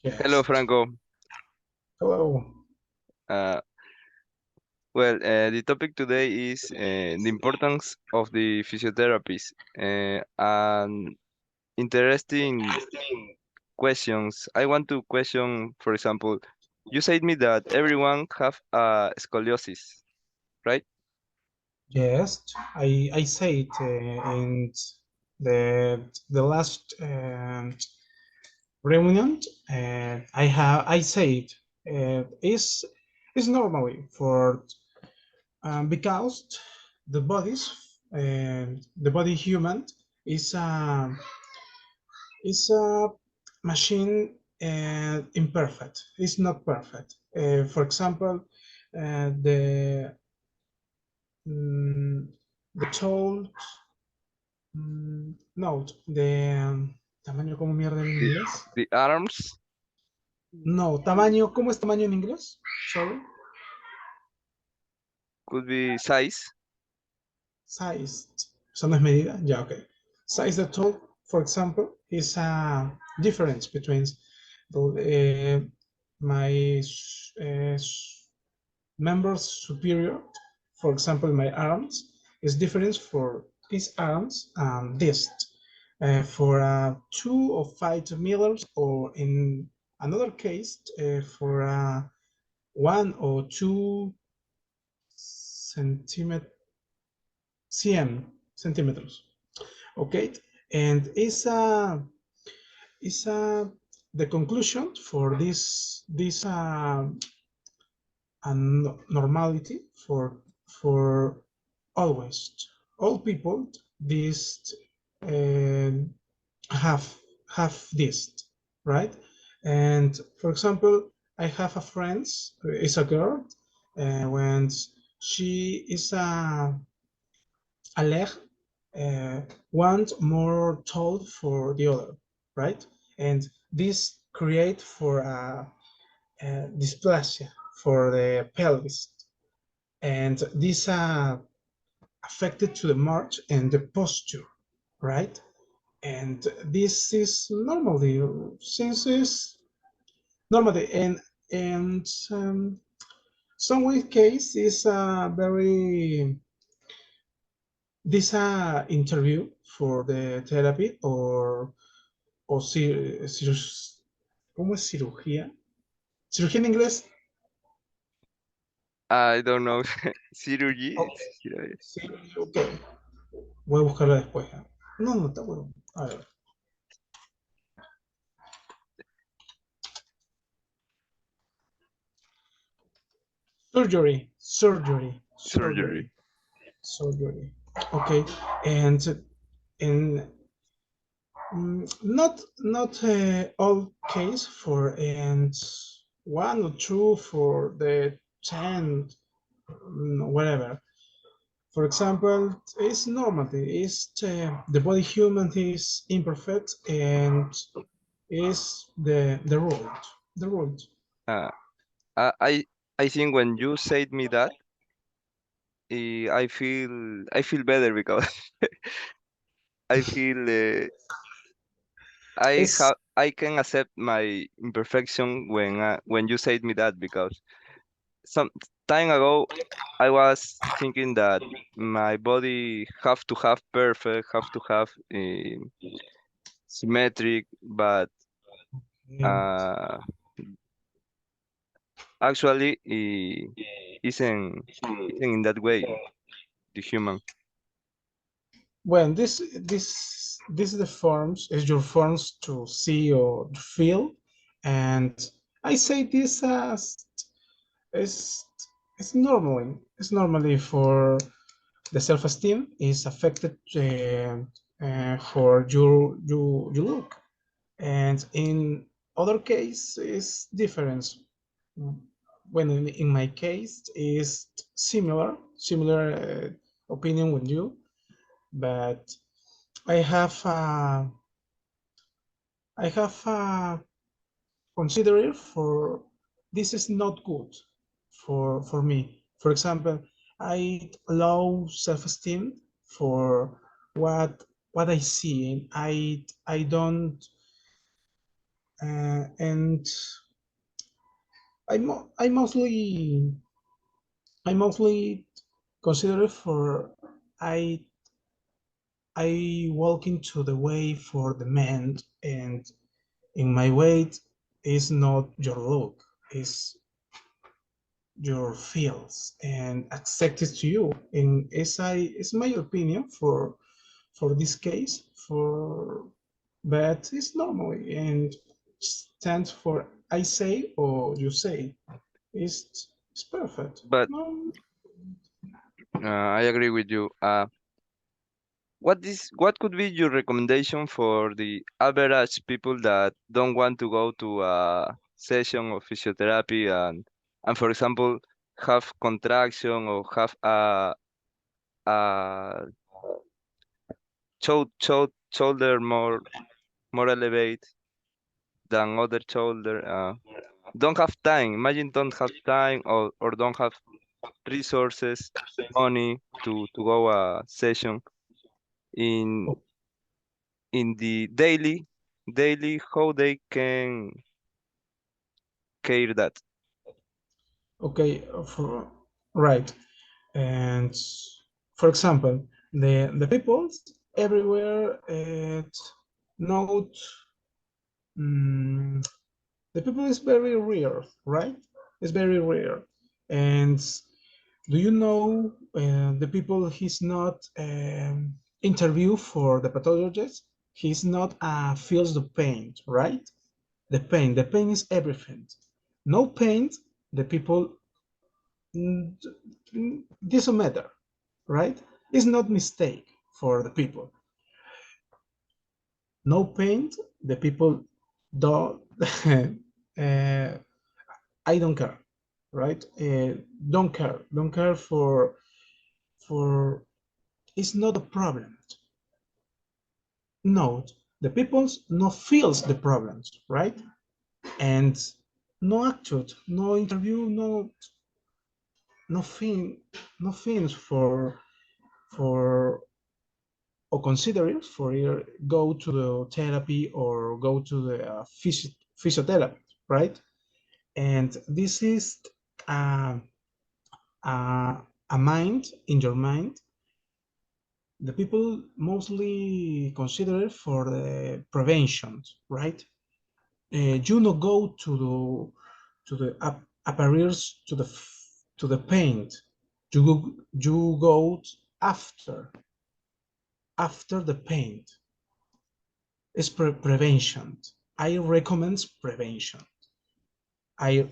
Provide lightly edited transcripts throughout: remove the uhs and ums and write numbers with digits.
Hello, Yes. Franco. Hello. Uh, the topic today is the importance of the physiotherapist and interesting questions. I want to question, for example, you said me that everyone have scoliosis, right? Yes, I said in the last reunion. I said is normally for because the body human is a machine imperfect. It's not perfect. For example, the mm, the tool note tamaño como mierda en The inglés. the arms No, tamaño, ¿cómo es tamaño en inglés? Sorry. could be size. Sized. Eso no es medida. Ya, ok. Size the tool, for example, is a difference between my members superior, for example, my arms, is different for these arms and this. For 2 or 5 millimeters, or in another case, for 1 or 2 centimeters. Okay, and is the conclusion for this normality for always all people this uh, have this, right? And for example, I have a friend, is a girl, when she is a leg one more tall for the other, right? And this create for a dysplasia for the pelvis, and this affected to the march and the posture, right? And this is normally since is normally and some case is very this interview for the therapy o ¿cómo es cirugía? Cirugía en inglés. I don't know. Oh, Surgery. sí, ok. Voy a buscarla después. No, no, está bueno. A ver. Surgery, surgery, surgery, Surgery. surgery. Okay, and in not all case for and 1 or 2 for the 10 whatever. For example, it's normal. It's the body human is imperfect and is the rule. The rule. Uh, I I I think when you said me that, I feel better because I feel It's I can accept my imperfection when you said me that because some time ago I was thinking that my body have to have perfect, have to have symmetric, but uh, actually isn't in that way. The human. when this is the forms is your forms to see or to feel, and I say this as is it's normally for the self-esteem is affected for your look, and in other case is different. When in my case is similar opinion with you, but I have considered for this is not good for me. For example, I low self-esteem for what I see, and I don't and I mostly consider for I I walk into the way for the man, and in my weight is not your look, is your feels and accepted to you. And it's my opinion for this case for, but it's normally and stands for I say or you say. It's perfect. But No, I agree with you. What could be your recommendation for the average people that don't want to go to a session of physiotherapy and for example have contraction or have a shoulder more elevated than other shoulder don't have time. Imagine don't have time or don't have resources, money to go a session in in the daily how they can care that. okay, for right. And for example, the people everywhere note mm, the people is very rare, right? It's very rare. And do you know the people he's not interview for the pathologist? He's not feels the pain, right? The pain is everything. No pain, the people mm, doesn't matter, right? It's not mistake for the people. No pain, the people don't. uh, I don't care, right? Don't care for. It's not a problem. No, the people's no feels the problems, right? And no attitude, no interview, nothing, no things for or consider it for your go to the therapy or go to the physiotherapy, right? And this is uh, uh, a mind in your mind. The people mostly consider it for the prevention, right? You not go to the appearance to the paint. You go after the paint. It's prevention. I recommend prevention. I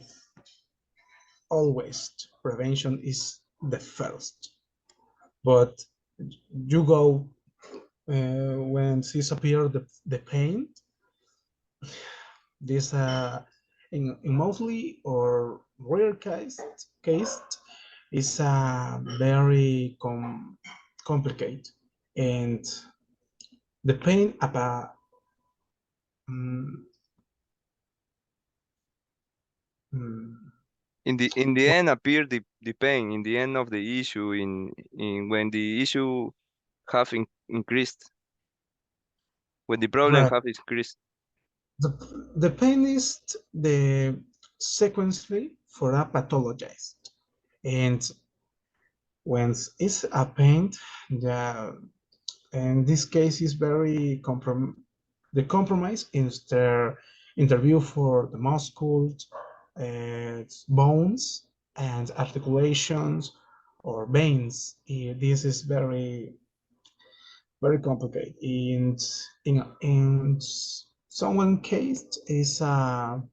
always prevention is the first, but you go when it's appear the paint. This in mostly or rare case is very complicated, and the pain about mm, mm, In the end appear the pain in the end of the issue in when the issue have increased when the problem right. have increased. The pain is the sequentially for a pathologist, and when it's a pain, the in this case is very the compromise is the interview for the muscles, bones, and articulations or veins. This is very complicated. In someone case is um,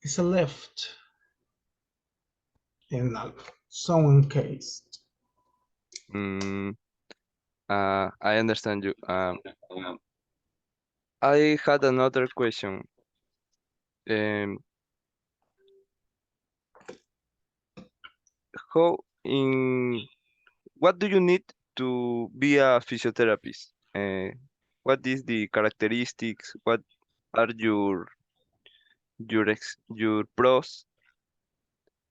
is a left in someone case. Mm, I understand you. I had another question. Um, how in what do you need to be a physiotherapist? What is the characteristics? What are your pros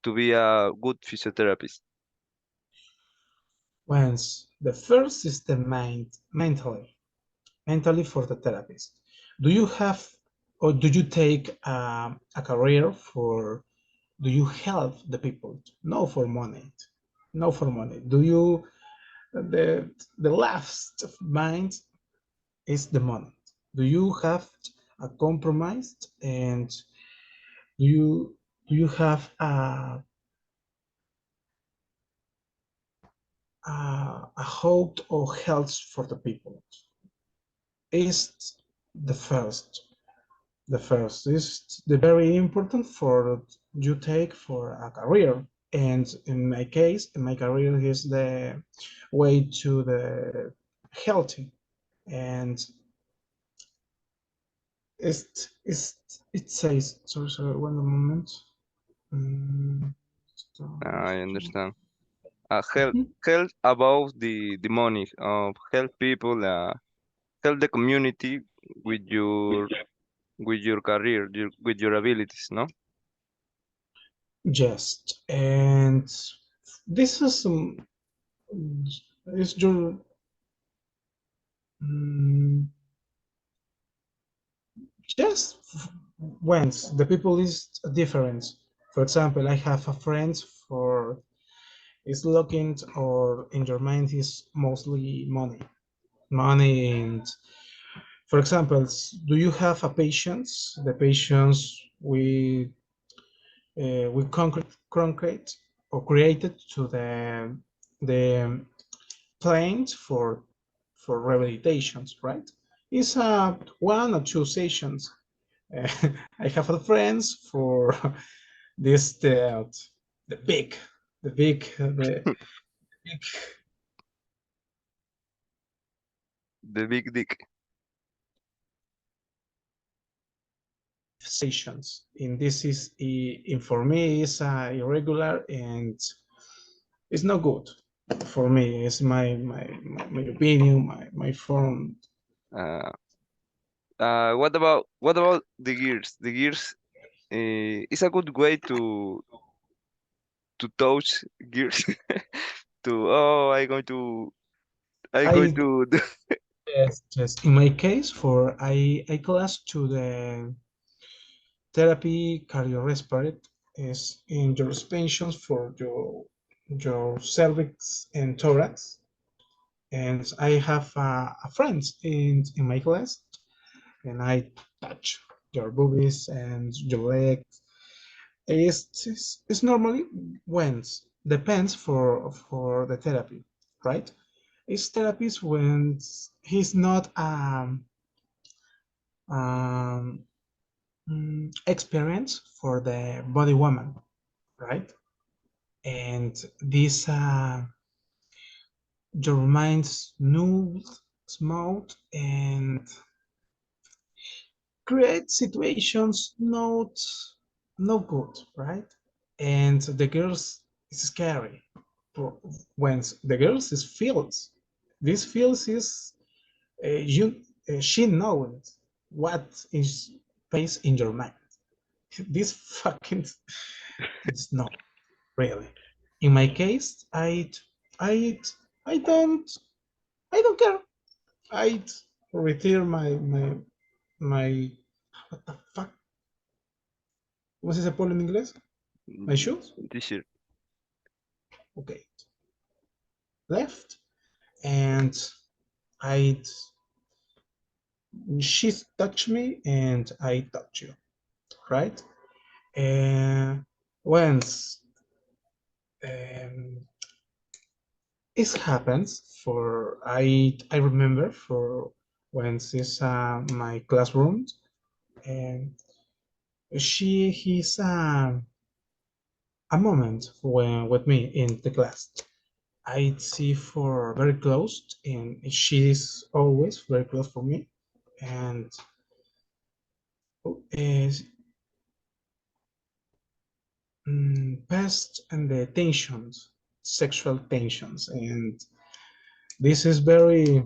to be a good physiotherapist? Once the first is the mind mentally. mentally for the therapist. Do you have, or do you take a career for, do you help the people? No for money. No for money. Do you, the last mind is the money. Do you have a compromise, and do you have a hope or health for the people? Is the first. The first is the very important for you take for a career. And in my case, in my career is the way to the healthy. And it's it says, sorry, one moment. Mm, I understand. Help Mhm. help about the money. Help people. Help the community with your career, with your abilities. No. Just, and this is is your mm, just when the people is different. For example, I have a friend for is looking, or in your mind is mostly money, and for example, do you have a patients? The patients we concrete or created to the plans for rehabilitations, right? It's one or two sessions. Uh, I have a friends for this the big the big The big dick. sessions. And this is for me is irregular, and it's not good for me. It's my opinion, my form. Uh, what about the gears? The gears is a good way to touch gears. To I going I to do yes. In my case, for I class to the therapy cardiorespirate is in your suspensions for your cervix and thorax. And I have a friend in my class, and I touch your boobies and your legs. It's normally wins depends for the therapy, right? It's therapies when he's not um, experience for the body woman, right? And this your mind's new, smooth, and create situations not good, right? And the girls is scary. When the girls is feels, this feels is you she knows what is pace in your mind. This fucking it's not really. In my case, I I don't I don't care. I retire my what the fuck was ese polo en inglés? My shoes? t-shirt. Okay, left, and I she touched me and I touch you, right? And once um, it happens for I remember for when this my classroom, and he's a moment when with me in the class. I see for very close, and she is always very close for me, and is past and the tensions, sexual tensions, and this is very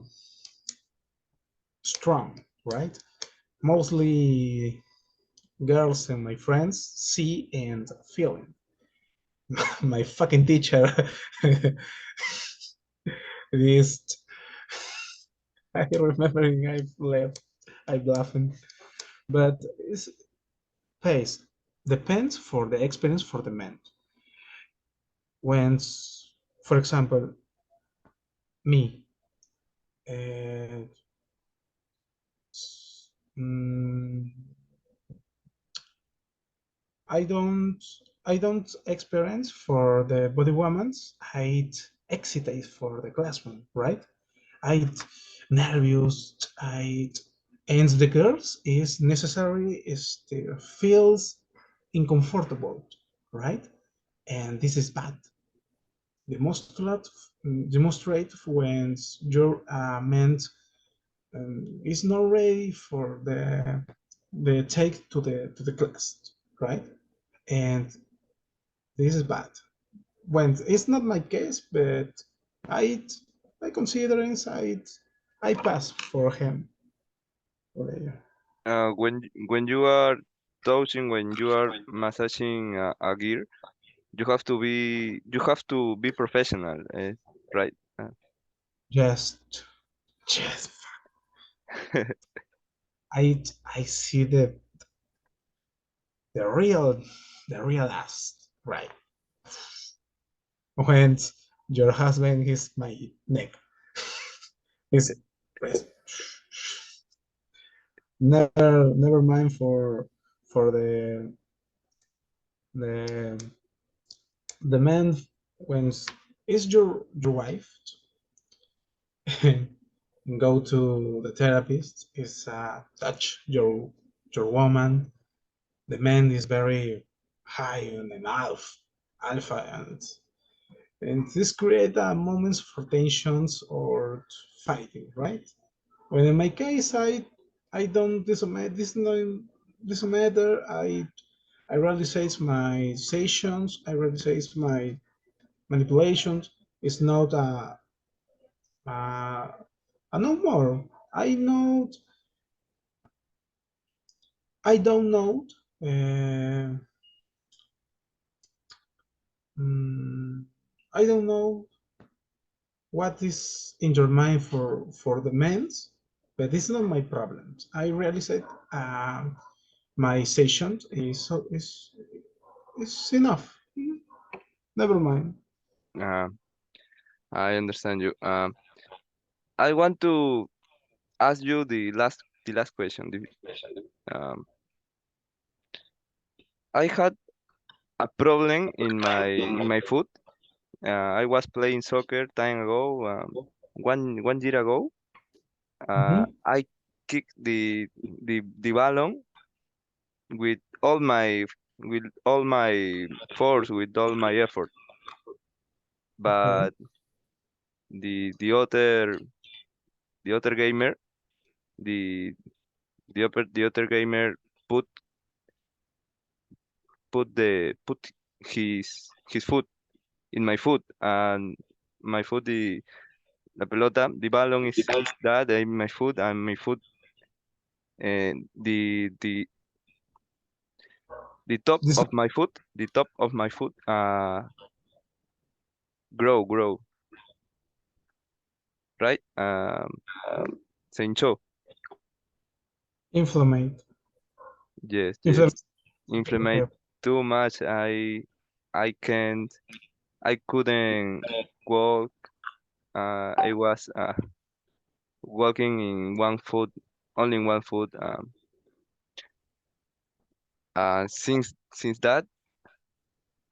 strong, right? Mostly girls and my friends see and feeling. My fucking teacher, this I remembering I'm laughing, but it's pace depends for the experience for the man. When, for example, me, uh, mm, I don't I don't experience for the body woman's. I excited for the classroom, right? I nervous. I and the girls is necessary is the feels uncomfortable, right? And this is bad. Demonstrate demonstrate when your meant is not ready for the take to the class, right? And this is bad. When it's not my case, but I I consider inside I pass for him. When you are touching, when you are massaging a gear, you have to be professional, right? Just just I see the real the real us, right? When your husband is my neck. Is never mind for the the man when is your wife go to the therapist is touch your woman. The man is very high and an alpha and this create moments for tensions or fighting, right? When in my case I don't this no this matter. I realize my sessions. I realize my manipulations. It's not a no more. I know I don't know. Uh, mm, I don't know what is in your mind for the men's, but it's not my problem. I realize that my session is enough. Never mind. uh, I understand you. I want to ask you the last question. Um, I had a problem in my foot. I was playing soccer time ago, one year ago. Mhm. I kicked the ballon with all my force, with all my effort. Okay. But the other gamer, the the other gamer put put his foot in my foot, and my foot, la pelota, the ballon is that in my foot, and my foot, and the top This of my foot, grow, right? Se hinchó. inflammate Yes, yes. inflammate. Inflamed Okay. too much. I can't. I couldn't walk. I was walking in one foot, only in one foot. Since that,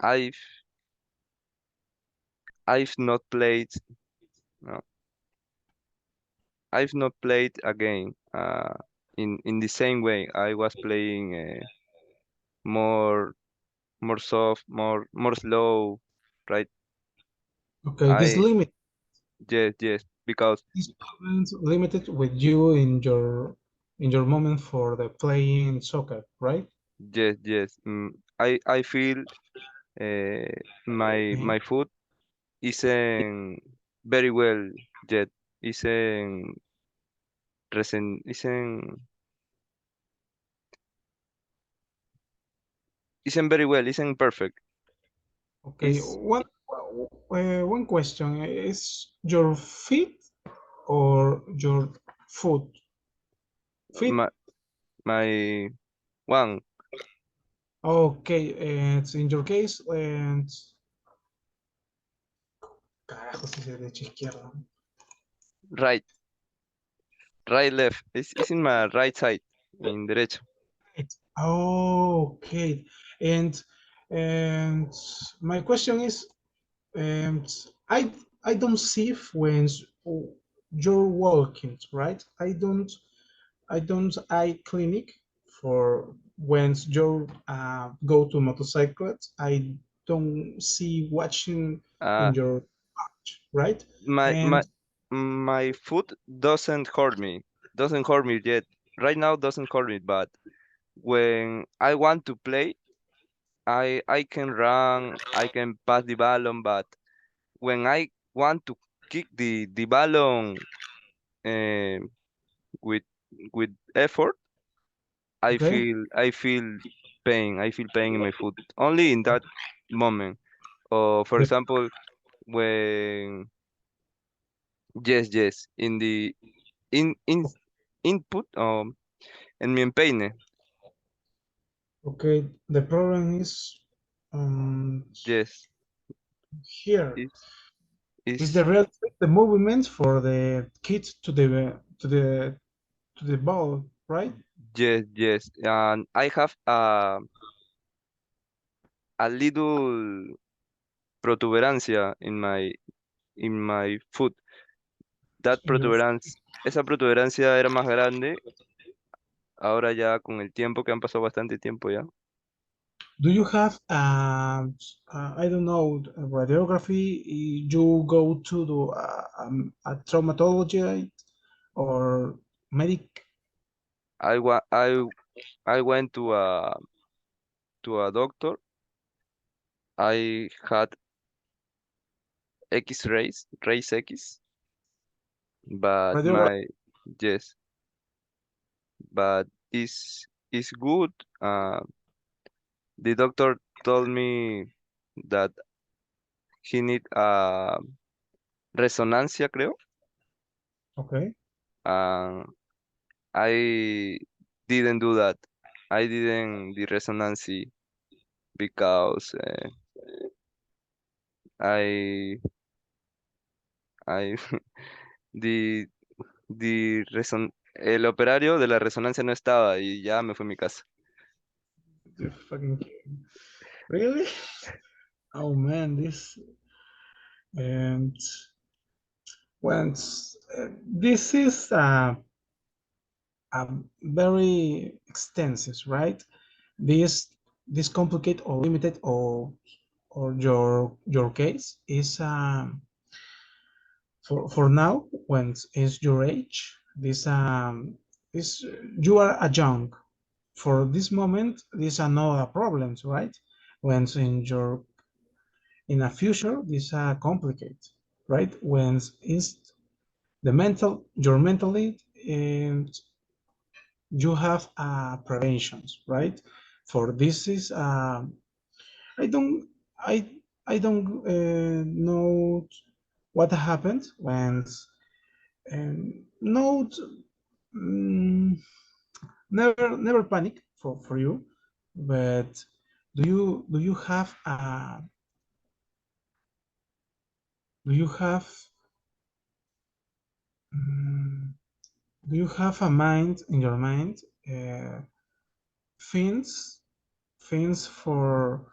I've I've not played. No, I've not played again. In the same way, I was playing more more soft, more slow, right? Okay. This I limit yes, because this moments limited with you in your moment for the playing soccer, right? yes. I feel my Okay. foot isn't very well yet. Isn't isn't very well. Isn't perfect. Okay. Is One question is your feet or your foot, feet. My my one Okay, and in your case, and carajo, si es derecha izquierda. right, right, left. It's in my right side, in derecho. Right. Okay, and and my question is, and I don't see if when you're walking, right? I don't eye clinic for when you go to motorcycles. I don't see watching Uh, in your watch, right? my my And my foot doesn't hurt me yet. Right now doesn't hurt me, but when I want to play, I can run, I can pass the ballon, but when I want to kick the ballon um with effort, okay, I feel pain. I feel pain in my foot only in that moment. Or for the, example, when yes, in the in input en mi empeine, okay. The problem is um, yes, here. is Is the is real trick the movement for the kids to the ball, right? yes, and I have a little protuberancia in my foot. That In your protuberancia, esa protuberancia era más grande. Ahora ya con el tiempo, que han pasado bastante tiempo ya. Do you have I don't know radiography? You go to the a traumatologist or medic I wa I went to a doctor. I had X-rays, rays X, but radiography? yes, but is good. The doctor told me that he need resonancia, creo. Okay. Uh, I didn't do that. I didn't the resonance because I I the el operario de la resonancia no estaba y ya me fui a mi casa. You fucking really? Oh man, this and once this is very extensive, right? This this complicate or limited or your case is for now when is your age this is you are a young for this moment these are no problems, right? When in your in a future these are complicated, right? When is the mental your mentally and you have preventions, right? For this is I don't I I don't know what happened when no mm, never panic for you, but do you have do you have mm, do you have a mind in your mind uh, things things for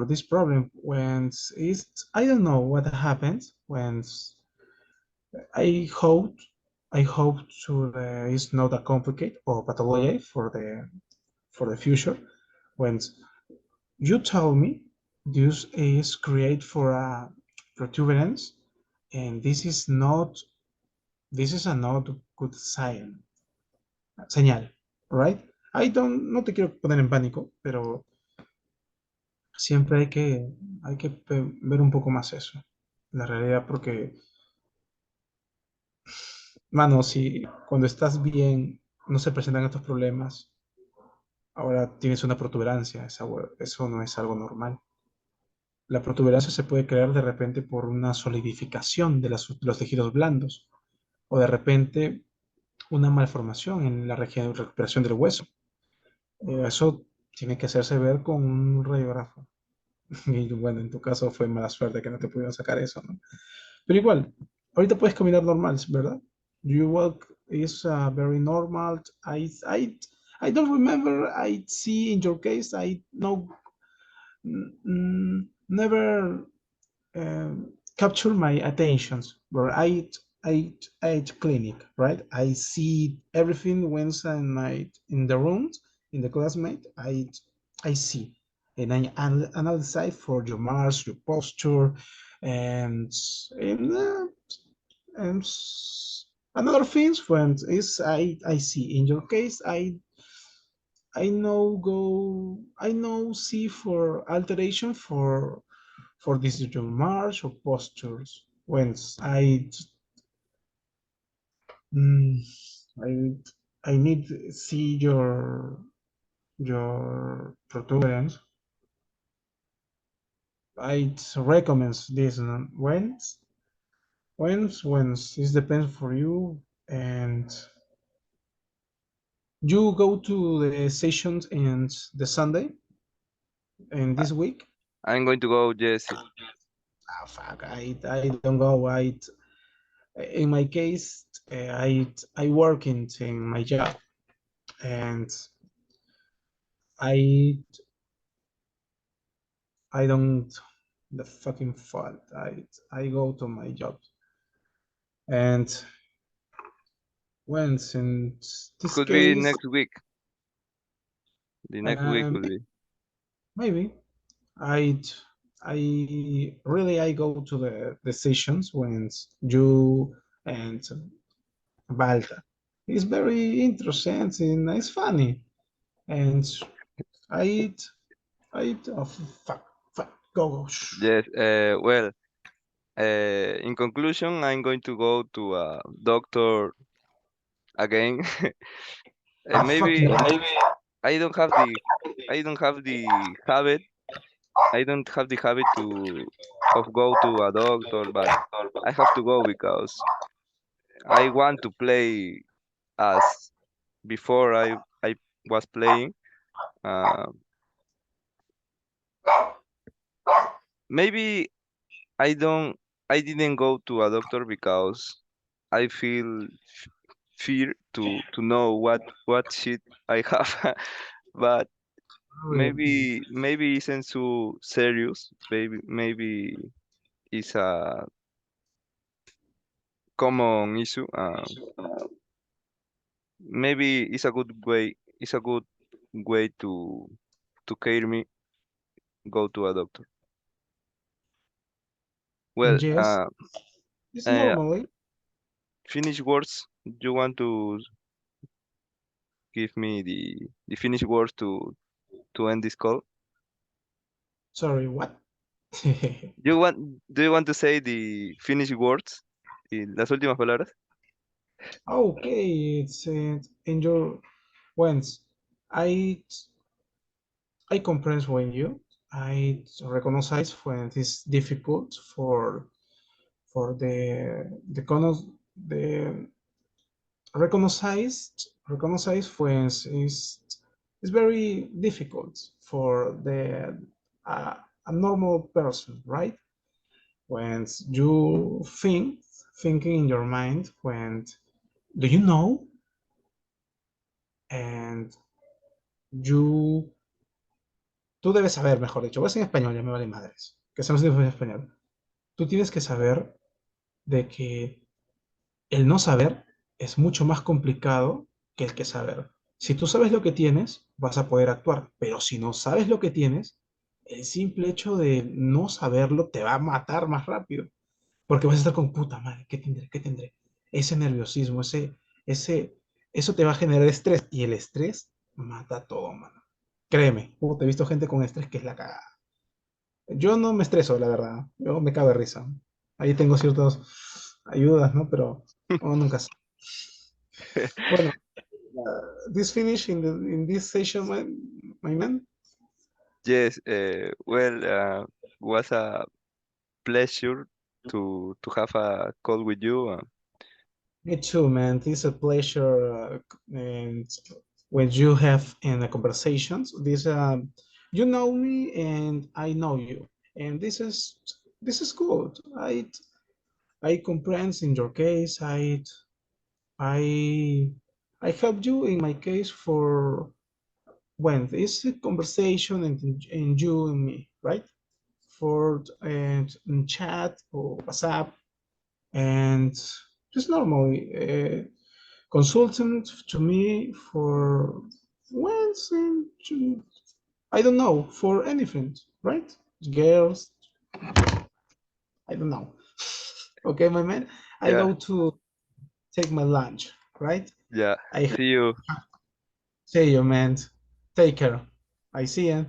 this problem when it's I don't know what happens when I hope I hope to is not a complicate or pathology for the future. When you tell me this is create for a protuberance, and this is a not good sign, señal, right? I don't, no te quiero poner en pánico, pero siempre hay que ver un poco más eso, la realidad, porque, mano, si cuando estás bien no se presentan estos problemas, ahora tienes una protuberancia, eso no es algo normal. La protuberancia se puede crear de repente por una solidificación de los tejidos blandos o de repente una malformación en la recuperación del hueso. Eso tiene que hacerse ver con un radiógrafo. Y bueno, en tu caso fue mala suerte que no te pudieron sacar eso, ¿no? Pero igual, ahorita puedes caminar normal, ¿verdad? You walk is very normal. I don't remember. I see in your case. I know never capture my attentions. Where I clinic, right? I see everything Wednesday night in the rooms in the classmate. I see, and I analyze for your march, your posture, and and, uh, and another things when is I see. In your case, I know see for alteration for this your march or postures when mm, I need to see your protuberance. I recommend this when it depends for you, and you go to the sessions and the Sunday and I- this week. I'm going to go, Jesse. Ah, fuck, I don't go. In my case, I work in my job, and I I don't the fucking fault. I go to my job, and once in this Could be case, next week. The next week um, could be. maybe I I go to the sessions when you and Balta. It's very interesting and it's funny, and I oh fuck go. Yes. Well. In conclusion, I'm going to go to a doctor again. Ah fuck Maybe you. I don't have the I don't have the habit. I don't have the habit to of go to a doctor, but I have to go because I want to play as before I was playing. Uh, Maybe I don't I didn't go to a doctor because I feel fear to know what shit I have. But maybe isn't so serious. Maybe it's a common issue. Maybe it's a good way. It's a good way to care me. Go to a doctor. Well, Yes, it's uh, normally. finish words. You want to give me the finish words to end this call? Sorry, what? Do you want to say the finish words? Las últimas palabras. Okay, it's in your wins. I I comprehend when you. I recognize when it is difficult for the recognize when is very difficult for the uh, a normal person, right? When you thinking in your mind when do you know and you tú debes saber, mejor dicho, voy a decir en español, ya me vale madres, que se nos dice en español. Tú tienes que saber de que el no saber es mucho más complicado que el que saber. Si tú sabes lo que tienes, vas a poder actuar, pero si no sabes lo que tienes, el simple hecho de no saberlo te va a matar más rápido, porque vas a estar con puta madre, ¿qué tendré? ¿Qué tendré? Ese nerviosismo, ese, eso te va a generar estrés y el estrés mata todo, mano. Créeme, como te he visto gente con estrés que es la cagada. Yo no me estreso, la verdad. Yo me cago de risa. Ahí tengo ciertas ayudas, ¿no? Pero uno nunca sabe. Bueno, this finish in this session, my man. Yes. Well, was a pleasure to have a call with you. Me too, man. It's a pleasure, and when you have in a conversations, this you know me and I know you, and this is good. I comprehend in your case. I I help you in my case for when this conversation and you and me, right? For and in chat or WhatsApp and just normally. Consultant to me for once and I don't know for anything, right? Girls, I don't know. Okay, my man, I Yeah, go to take my lunch, right? yeah. I See you. see you, man. Take care. I see you.